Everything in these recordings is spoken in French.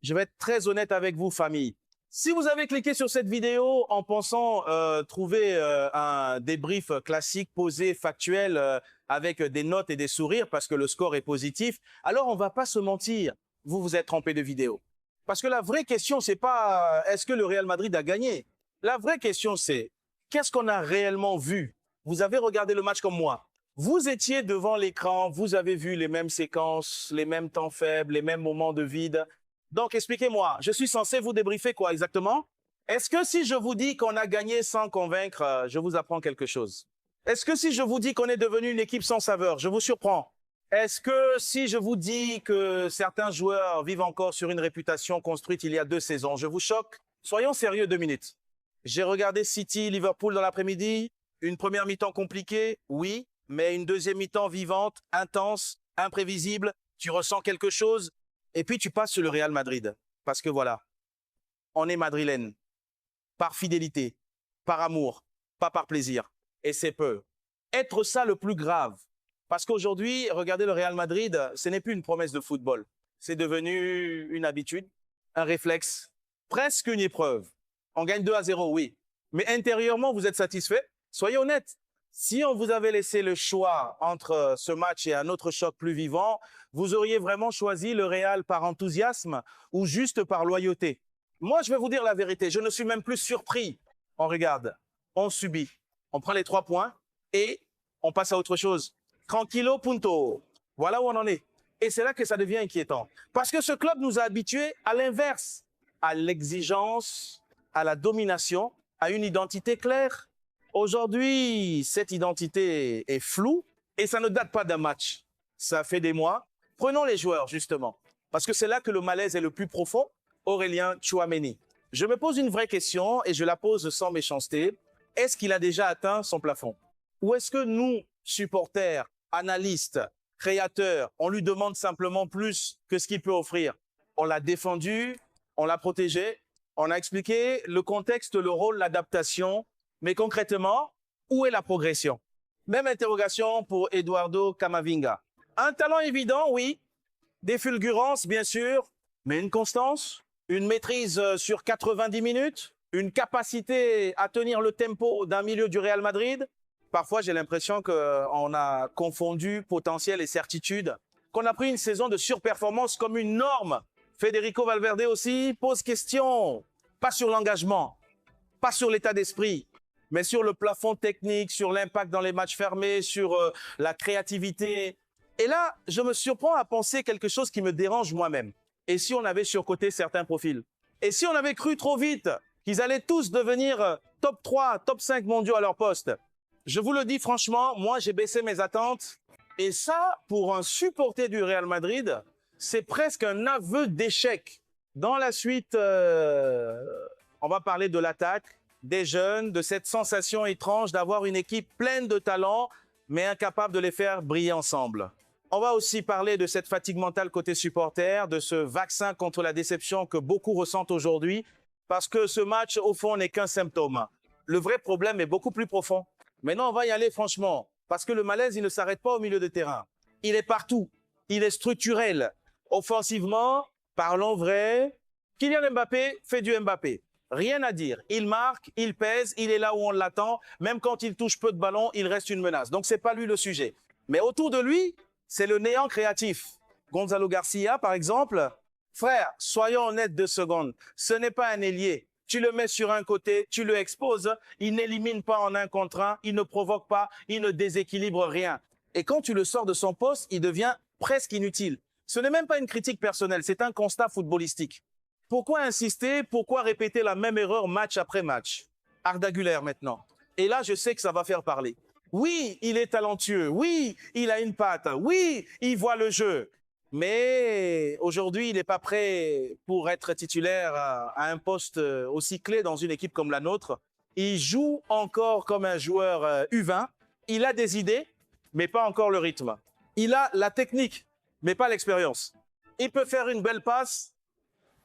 Je vais être très honnête avec vous, famille. Si vous avez cliqué sur cette vidéo en pensant trouver un débrief classique, posé, factuel, avec des notes et des sourires parce que le score est positif, alors on va pas se mentir, vous vous êtes trompé de vidéo. Parce que la vraie question, c'est pas est-ce que le Real Madrid a gagné? La vraie question, c'est qu'est-ce qu'on a réellement vu? Vous avez regardé le match comme moi. Vous étiez devant l'écran, vous avez vu les mêmes séquences, les mêmes temps faibles, les mêmes moments de vide. Donc, expliquez-moi, je suis censé vous débriefer quoi exactement? Est-ce que si je vous dis qu'on a gagné sans convaincre, je vous apprends quelque chose? Est-ce que si je vous dis qu'on est devenu une équipe sans saveur, je vous surprends? Est-ce que si je vous dis que certains joueurs vivent encore sur une réputation construite il y a 2 saisons, je vous choque? Soyons sérieux 2 minutes. J'ai regardé City, Liverpool dans l'après-midi, une première mi-temps compliquée, oui, mais une deuxième mi-temps vivante, intense, imprévisible, tu ressens quelque chose, et puis tu passes sur le Real Madrid. Parce que voilà, on est madrilène, par fidélité, par amour, pas par plaisir. Et c'est peu. Être ça le plus grave. Parce qu'aujourd'hui, regardez le Real Madrid, ce n'est plus une promesse de football. C'est devenu une habitude, un réflexe, presque une épreuve. On gagne 2-0, oui. Mais intérieurement, vous êtes satisfait? Soyez honnête. Si on vous avait laissé le choix entre ce match et un autre choc plus vivant, vous auriez vraiment choisi le Real par enthousiasme ou juste par loyauté? Moi, je vais vous dire la vérité. Je ne suis même plus surpris. On regarde, on subit, on prend les 3 points et on passe à autre chose. Tranquillo, punto. Voilà où on en est. Et c'est là que ça devient inquiétant. Parce que ce club nous a habitués à l'inverse, à l'exigence, à la domination, à une identité claire. Aujourd'hui, cette identité est floue et ça ne date pas d'un match. Ça fait des mois. Prenons les joueurs, justement, parce que c'est là que le malaise est le plus profond. Aurélien Tchouaméni. Je me pose une vraie question et je la pose sans méchanceté. Est-ce qu'il a déjà atteint son plafond? Ou est-ce que nous, supporters, analystes, créateurs, on lui demande simplement plus que ce qu'il peut offrir? On l'a défendu, on l'a protégé, on a expliqué le contexte, le rôle, l'adaptation. Mais concrètement, où est la progression? Même interrogation pour Eduardo Camavinga. Un talent évident, oui. Des fulgurances, bien sûr. Mais une constance, une maîtrise sur 90 minutes, une capacité à tenir le tempo d'un milieu du Real Madrid. Parfois, j'ai l'impression qu'on a confondu potentiel et certitude, qu'on a pris une saison de surperformance comme une norme. Federico Valverde aussi pose question, pas sur l'engagement, pas sur l'état d'esprit, mais sur le plafond technique, sur l'impact dans les matchs fermés, sur la créativité. Et là, je me surprends à penser quelque chose qui me dérange moi-même. Et si on avait surcoté certains profils? Et si on avait cru trop vite qu'ils allaient tous devenir top 3, top 5 mondiaux à leur poste? Je vous le dis franchement, moi j'ai baissé mes attentes. Et ça, pour un supporter du Real Madrid, c'est presque un aveu d'échec. Dans la suite, on va parler de l'attaque, des jeunes, de cette sensation étrange d'avoir une équipe pleine de talents, mais incapable de les faire briller ensemble. On va aussi parler de cette fatigue mentale côté supporter, de ce vaccin contre la déception que beaucoup ressentent aujourd'hui, parce que ce match, au fond, n'est qu'un symptôme. Le vrai problème est beaucoup plus profond. Maintenant, on va y aller franchement, parce que le malaise, il ne s'arrête pas au milieu de terrain. Il est partout. Il est structurel. Offensivement, parlons vrai, Kylian Mbappé fait du Mbappé. Rien à dire. Il marque, il pèse, il est là où on l'attend. Même quand il touche peu de ballons, il reste une menace. Donc, ce n'est pas lui le sujet. Mais autour de lui, c'est le néant créatif. Gonzalo Garcia, par exemple. Frère, soyons honnêtes 2 secondes. Ce n'est pas un ailier. Tu le mets sur un côté, tu le exposes. Il n'élimine pas en 1 contre 1. Il ne provoque pas. Il ne déséquilibre rien. Et quand tu le sors de son poste, il devient presque inutile. Ce n'est même pas une critique personnelle. C'est un constat footballistique. Pourquoi insister? Pourquoi répéter la même erreur match après match? Arda Güler maintenant. Et là, je sais que ça va faire parler. Oui, il est talentueux. Oui, il a une patte. Oui, il voit le jeu. Mais aujourd'hui, il n'est pas prêt pour être titulaire à un poste aussi clé dans une équipe comme la nôtre. Il joue encore comme un joueur U20. Il a des idées, mais pas encore le rythme. Il a la technique, mais pas l'expérience. Il peut faire une belle passe,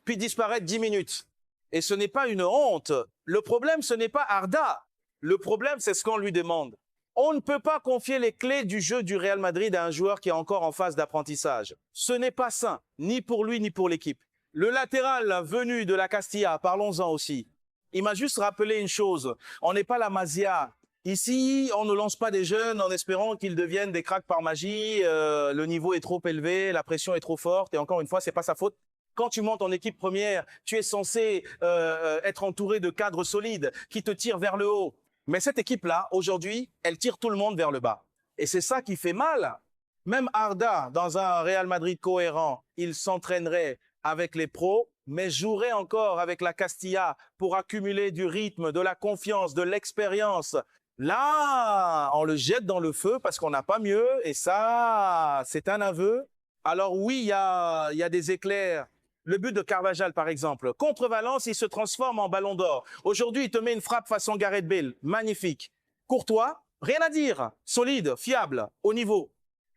puis disparaître 10 minutes. Et ce n'est pas une honte. Le problème, ce n'est pas Arda. Le problème, c'est ce qu'on lui demande. On ne peut pas confier les clés du jeu du Real Madrid à un joueur qui est encore en phase d'apprentissage. Ce n'est pas sain, ni pour lui, ni pour l'équipe. Le latéral venu de la Castilla, parlons-en aussi. Il m'a juste rappelé une chose. On n'est pas la Masia. Ici, on ne lance pas des jeunes en espérant qu'ils deviennent des cracks par magie. Le niveau est trop élevé, la pression est trop forte. Et encore une fois, c'est pas sa faute. Quand tu montes en équipe première, tu es censé être entouré de cadres solides qui te tirent vers le haut. Mais cette équipe-là, aujourd'hui, elle tire tout le monde vers le bas. Et c'est ça qui fait mal. Même Arda, dans un Real Madrid cohérent, il s'entraînerait avec les pros, mais jouerait encore avec la Castilla pour accumuler du rythme, de la confiance, de l'expérience. Là, on le jette dans le feu parce qu'on n'a pas mieux. Et ça, c'est un aveu. Alors oui, il y a des éclairs. Le but de Carvajal, par exemple, contre Valence, il se transforme en ballon d'or. Aujourd'hui, il te met une frappe façon Gareth Bale. Magnifique. Courtois, rien à dire. Solide, fiable, haut niveau.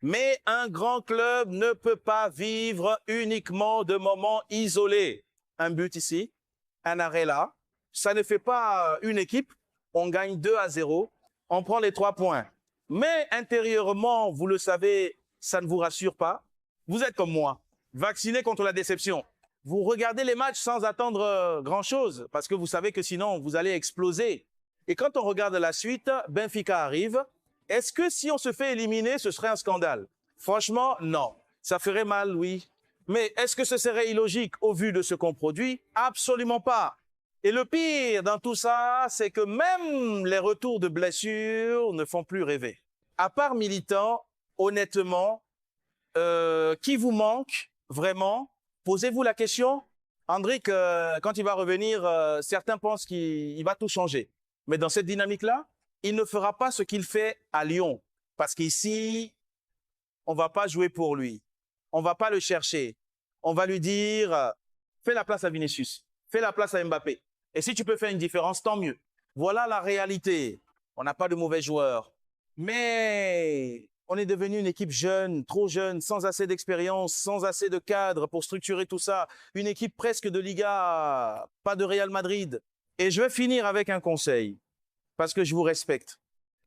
Mais un grand club ne peut pas vivre uniquement de moments isolés. Un but ici, un arrêt là. Ça ne fait pas une équipe. On gagne 2-0. On prend les 3 points. Mais intérieurement, vous le savez, ça ne vous rassure pas. Vous êtes comme moi, vacciné contre la déception. Vous regardez les matchs sans attendre grand-chose parce que vous savez que sinon, vous allez exploser. Et quand on regarde la suite, Benfica arrive. Est-ce que si on se fait éliminer, ce serait un scandale? Franchement, non. Ça ferait mal, oui. Mais est-ce que ce serait illogique au vu de ce qu'on produit? Absolument pas. Et le pire dans tout ça, c'est que même les retours de blessures ne font plus rêver. À part Militant, honnêtement, qui vous manque vraiment? Posez-vous la question. Andrick, quand il va revenir, certains pensent qu'il va tout changer. Mais dans cette dynamique-là, il ne fera pas ce qu'il fait à Lyon. Parce qu'ici, on ne va pas jouer pour lui. On ne va pas le chercher. On va lui dire, fais la place à Vinicius. Fais la place à Mbappé. Et si tu peux faire une différence, tant mieux. Voilà la réalité. On n'a pas de mauvais joueurs. Mais on est devenu une équipe jeune, trop jeune, sans assez d'expérience, sans assez de cadre pour structurer tout ça. Une équipe presque de Liga, pas de Real Madrid. Et je vais finir avec un conseil. Parce que je vous respecte.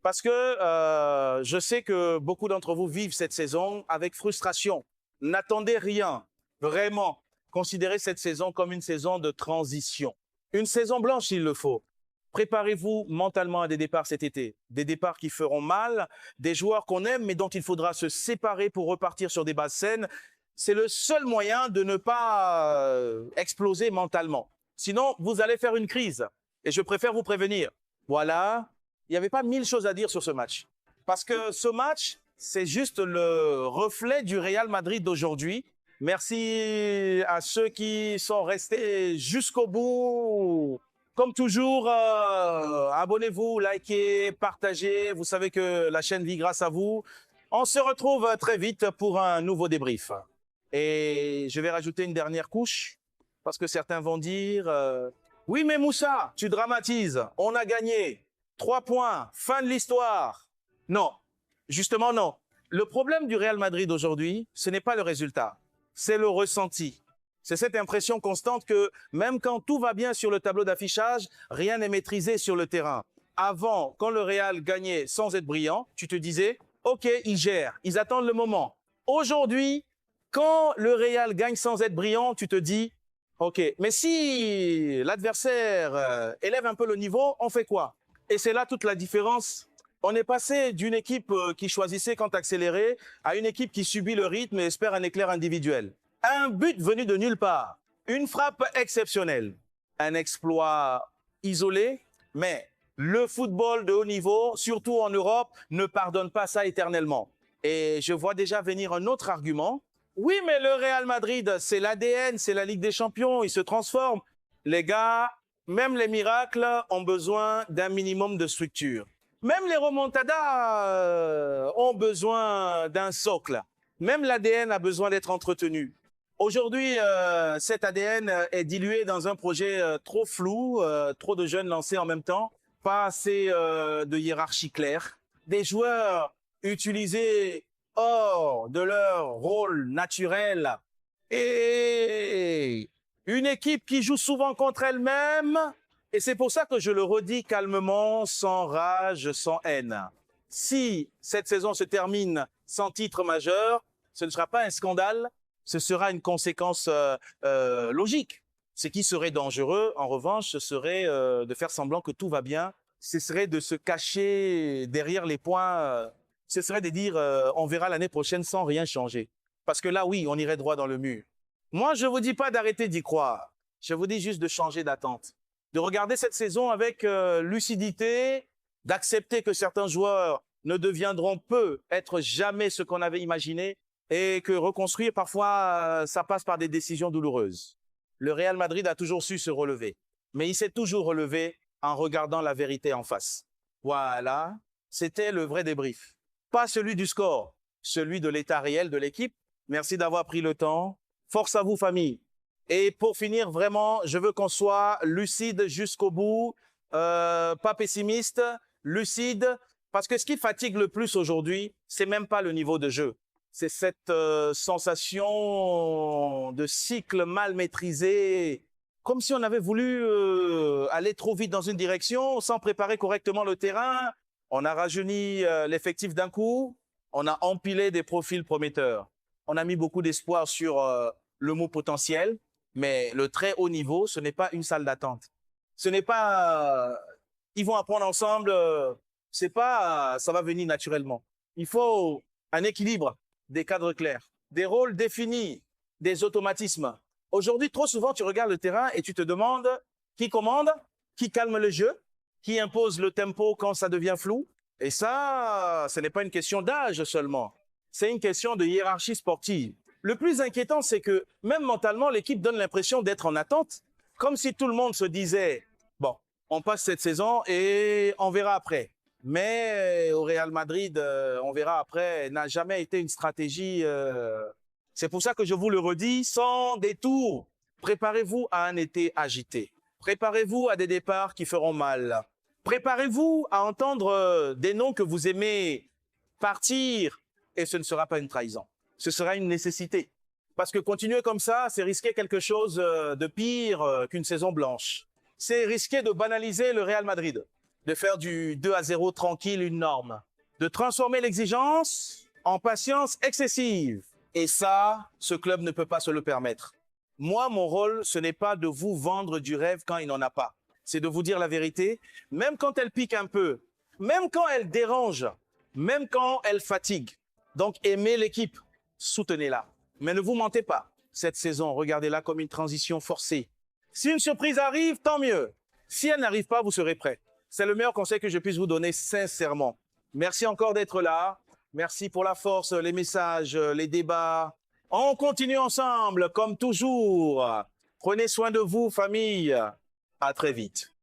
Parce que je sais que beaucoup d'entre vous vivent cette saison avec frustration. N'attendez rien, vraiment. Considérez cette saison comme une saison de transition. Une saison blanche s'il le faut. Préparez-vous mentalement à des départs cet été. Des départs qui feront mal, des joueurs qu'on aime mais dont il faudra se séparer pour repartir sur des bases saines. C'est le seul moyen de ne pas exploser mentalement. Sinon, vous allez faire une crise. Et je préfère vous prévenir. Voilà, il n'y avait pas 1000 choses à dire sur ce match. Parce que ce match, c'est juste le reflet du Real Madrid d'aujourd'hui. Merci à ceux qui sont restés jusqu'au bout. Comme toujours, abonnez-vous, likez, partagez. Vous savez que la chaîne vit grâce à vous. On se retrouve très vite pour un nouveau débrief. Et je vais rajouter une dernière couche, parce que certains vont dire... oui, mais Moussa, tu dramatises. On a gagné. 3 points. Fin de l'histoire. Non. Justement, non. Le problème du Real Madrid aujourd'hui, ce n'est pas le résultat. C'est le ressenti. C'est cette impression constante que même quand tout va bien sur le tableau d'affichage, rien n'est maîtrisé sur le terrain. Avant, quand le Real gagnait sans être brillant, tu te disais, OK, ils gèrent. Ils attendent le moment. Aujourd'hui, quand le Real gagne sans être brillant, tu te dis, OK, mais si l'adversaire élève un peu le niveau, on fait quoi? Et c'est là toute la différence. On est passé d'une équipe qui choisissait quand accélérer à une équipe qui subit le rythme et espère un éclair individuel. Un but venu de nulle part, une frappe exceptionnelle, un exploit isolé, mais le football de haut niveau, surtout en Europe, ne pardonne pas ça éternellement. Et je vois déjà venir un autre argument. Oui, mais le Real Madrid, c'est l'ADN, c'est la Ligue des Champions, il se transforme. Les gars, même les miracles ont besoin d'un minimum de structure. Même les remontadas ont besoin d'un socle. Même l'ADN a besoin d'être entretenu. Aujourd'hui, cet ADN est dilué dans un projet trop flou, trop de jeunes lancés en même temps, pas assez de hiérarchie claire. Des joueurs utilisés hors de leur rôle naturel et une équipe qui joue souvent contre elle-même. Et c'est pour ça que je le redis calmement, sans rage, sans haine. Si cette saison se termine sans titre majeur, ce ne sera pas un scandale, Ce sera une conséquence logique. Ce qui serait dangereux, en revanche, ce serait de faire semblant que tout va bien. Ce serait de se cacher derrière les points. Ce serait de dire on verra l'année prochaine sans rien changer. Parce que là, oui, on irait droit dans le mur. Moi, je ne vous dis pas d'arrêter d'y croire. Je vous dis juste de changer d'attente. De regarder cette saison avec lucidité, d'accepter que certains joueurs ne deviendront être jamais ce qu'on avait imaginé et que reconstruire, parfois, ça passe par des décisions douloureuses. Le Real Madrid a toujours su se relever, mais il s'est toujours relevé en regardant la vérité en face. Voilà, c'était le vrai débrief. Pas celui du score, celui de l'état réel de l'équipe. Merci d'avoir pris le temps. Force à vous, famille. Et pour finir, vraiment, je veux qu'on soit lucide jusqu'au bout, pas pessimiste, lucide, parce que ce qui fatigue le plus aujourd'hui, c'est même pas le niveau de jeu. C'est cette sensation de cycle mal maîtrisé, comme si on avait voulu aller trop vite dans une direction sans préparer correctement le terrain. On a rajeuni l'effectif d'un coup, on a empilé des profils prometteurs. On a mis beaucoup d'espoir sur le mot potentiel, mais le très haut niveau, ce n'est pas une salle d'attente. Ce n'est pas ils vont apprendre ensemble, c'est pas ça va venir naturellement. Il faut un équilibre, des cadres clairs, des rôles définis, des automatismes. Aujourd'hui, trop souvent, tu regardes le terrain et tu te demandes qui commande, qui calme le jeu, qui impose le tempo quand ça devient flou. Et ça, ce n'est pas une question d'âge seulement. C'est une question de hiérarchie sportive. Le plus inquiétant, c'est que même mentalement, l'équipe donne l'impression d'être en attente, comme si tout le monde se disait « Bon, on passe cette saison et on verra après ». Mais au Real Madrid, on verra après, n'a jamais été une stratégie. C'est pour ça que je vous le redis, sans détour. Préparez-vous à un été agité. Préparez-vous à des départs qui feront mal. Préparez-vous à entendre des noms que vous aimez partir et ce ne sera pas une trahison. Ce sera une nécessité. Parce que continuer comme ça, c'est risquer quelque chose de pire qu'une saison blanche. C'est risquer de banaliser le Real Madrid, de faire du 2-0 tranquille une norme, de transformer l'exigence en patience excessive. Et ça, ce club ne peut pas se le permettre. Moi, mon rôle, ce n'est pas de vous vendre du rêve quand il n'en a pas. C'est de vous dire la vérité, même quand elle pique un peu, même quand elle dérange, même quand elle fatigue. Donc, aimez l'équipe, soutenez-la. Mais ne vous mentez pas. Cette saison, regardez-la comme une transition forcée. Si une surprise arrive, tant mieux. Si elle n'arrive pas, vous serez prêts. C'est le meilleur conseil que je puisse vous donner sincèrement. Merci encore d'être là. Merci pour la force, les messages, les débats. On continue ensemble, comme toujours. Prenez soin de vous, famille. À très vite.